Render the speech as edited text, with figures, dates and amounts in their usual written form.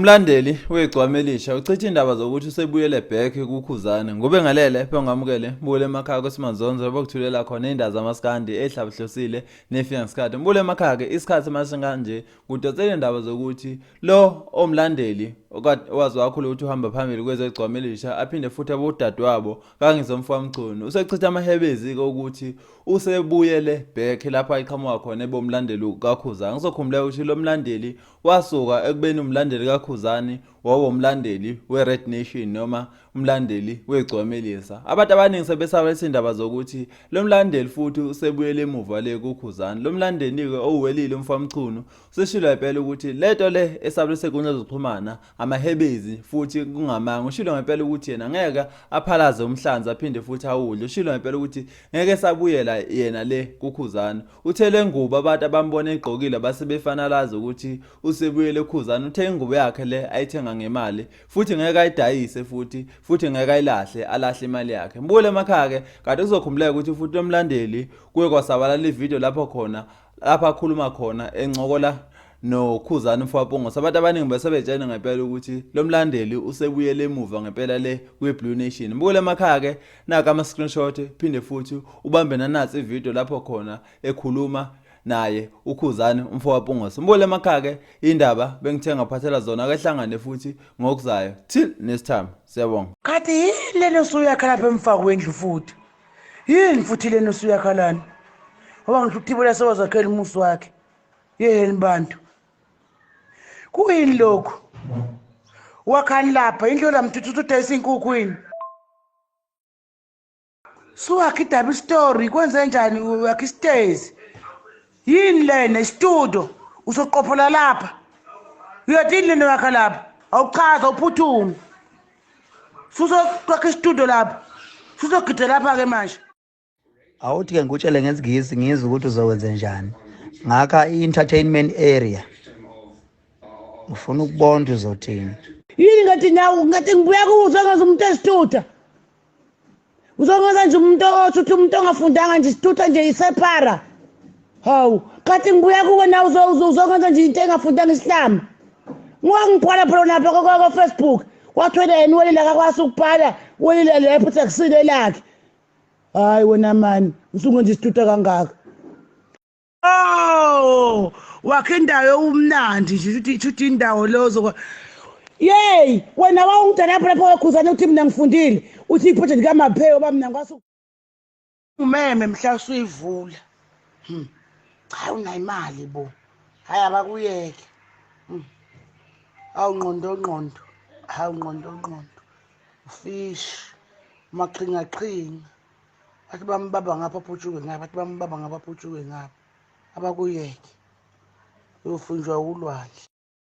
Umlandeli weGcwamelisha ucithi indaba zokuthi usebuyele back kuKhuzani ngobe ngalele phongamukele mbule emakhaya kweSimanzonzo bokuthulela khona indawo zaMaskand ehlabuhlosile nefika ngesikhathi mbule emakhaya ke isikhathi manje kanje kudotsela indaba zokuthi lo omlandeli owazi wakho ukuthi uhamba phambili kwezeGcwamelisha aphinde futhi abodadewabo kaNgizwe Mchunu usechitha amahebezi ke ukuthi usebuyele back lapha iqhamuka khona ebomlandeli kaKhuzani ngizokhumbulela ukuthi lo mlandeli wasuka ekubeni umlandeli kaKhuzani waba umlandeli weRed Nation noma umlandeli weGcwamelisa. Abantu abaningi sebesaba izindaba zokuthi lo mlandeli futhi usebuyele emuva le kuKhuzani. Lo mlandeli ke oWelile Mchunu useshilo impela ukuthi lento le esabulise kunye zokuxhumana amahebezi futhi kungamanga. Ushilo ngempela ukuthi yena ngeke aphalaze umhlanza aphinde futhi awudle. Ushilo ngempela ukuthi ngeke sabuyela yena le kuKhuzani. Uthele ngubo abantu abambona egqokile basebefanalaza ukuthi usebuyele eKhuzani. Uthe ingubo yakhe le ayithenga ngemali futhi ngeke ayidayise futhi ngeke ayilahle alahle imali yakhe. Mbule emakhaya ke kade kuzokhumuleka ukuthi futhi umlandeli kuye kwasabalala ivideo lapha akhuluma khona encokola noKhuzani mfowabo. Abantu abaningi besebetshela ngempela ukuthi lo mlandeli usebuyele emuva ngempela le kweBlue Nation. Mbule emakhaya ke naka ama screenshot phinde futhi ubambe nanatsi ivideo lapho khona ekhuluma naye uKhuzani mfowabo. Mbule emakhaya ke indaba bengithenga phathela zona ke hlangane futhi ngokuzayo till next time. Siyabonga. Kati yini lena usuyakhala lapha emfako endlu futhi? Yini futhi lena usuyakhalana? Ngoba ngisho uThibela sewazakhela umusi wakhe. Yini bantu? Kuyini lokho? Wakhani lapha indlu lamthuthu udayisa inkukhu yini? Suwakhe double story kwenze njani wakhe stairs? Yini lena studio usoqophola lapha? Uyathini lena wakha lapha? Awuchaza uphuthume. Suzoqakha studio lapha. Suzogida lapha ke manje. Awuthi ke ngutshele ngesiNgisi ngizwe ukuthi uzokwenza njani. Ngakha i-entertainment area. Ufuna ukubona uzothini. Yini ngathi nawe ngathi ngibuya kuzwe ngaze umuntu esitutha. Uzongaza nje umuntu othi umuntu ongafundanga nje isitutha nje isepara. Hawu, kathi ngibuya kuwe nawe uzongaza nje into engafundanga isihlamba. Ngiyangibhala phela lapha kwa Facebook. Wathwele yena Welile akakwasi ukubhala Welile lapho sekusile lakhe. Hayi wena man, usungenza isitutha kangaka. Oh, wakhe indawo umnandi nje uthi indawo lozo. Yey, wena wawungidala lapha eKhuzani uthi mina ngifundile. Uthi iproject kaMapheyo bamna ngwasi umeme mhla usuyivula. Hayi una imali bo. Hayi abakuyeke. Awungqondo. Hawu ngqondo. Fish. Maqhinga. Bathi bambaba ngapha phutshuke ngapha, bathi bambaba ngapha phutshuke ngapha. Abakuyeke. Uyofunjwa ulwandle.